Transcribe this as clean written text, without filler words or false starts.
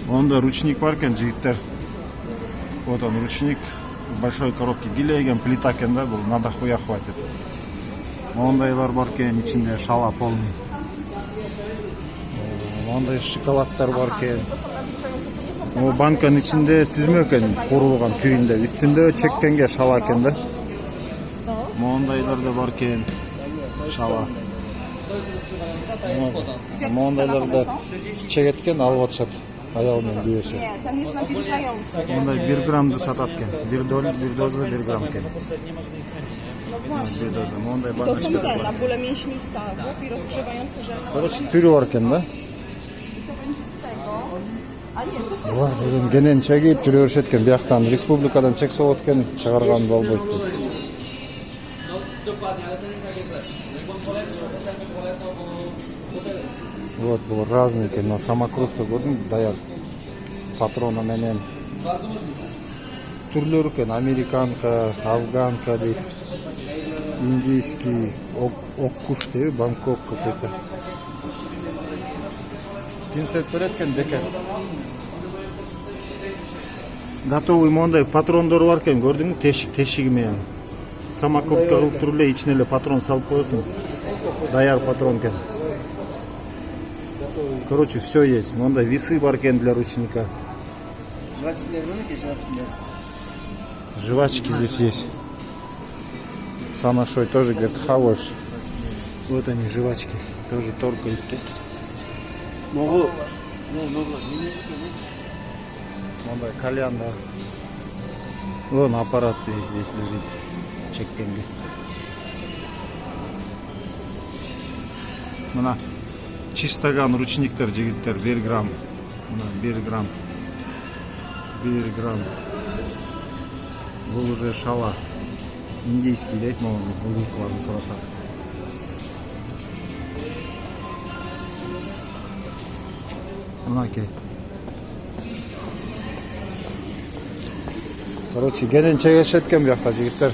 Onda ручник бар екен, жігіттер. Вот он ручник. В большой коробке гилеген плита екен да, бұл надо хуя хватит. Ондайлар бар екен, içinde шала полный. Ондай шоколадтар бар екен. O банканын içinde süzme екен, қуырылған түйінде. Üstünde çekkенге шала екен да. Ондайлар да бар екен, шала. Ондайлар да чегеткен алып атышат. Аялмен büyüsü. Onda 1 gramdı satatken. 1 dolar, 1 doza, 1 gram ken. 1 doza. Onda To są te na bóle mięśni stawów i rozgrzewające żelne. Короче, türü var ken da. I to będzie z tego. A nie, to też. Var dedim, genen çekip жүрө беришет экен. Бияктан республикадан чек соғот экен, чыгарган болбойт. Вот, был разный, но самокрутка көрдүм, даяр патрона менен. Түрлөрү экен, американка, афганка дейт, индийский, оккуш дейби, Бангкок какой-то. Пинцет берет экен, бекер. Готовый мондай патрондор бар экен, көрдүңбү? Тешиги менен. Самокрутка кылып туруп эле ичине эле патрон салып коесуң. Даяр патрон экен. Короче, все есть. Монда весы бар экен для ручника. Жвачки здесь есть. Санашой тоже говорит, хаваешь. Вот они, жвачки. Тоже торкают. Могу. Монда кальян, да. Вон аппарат здесь лежит. Чеккенге. Мына чистаган ручниктер, жигиттер, 1 грамм. Мына 1 грамм. 1 грамм. Бұл уже шала. Индийский дейт, но улукларын сураса. Мынаке. Короче, генен чегешет экен бияқта жигиттер.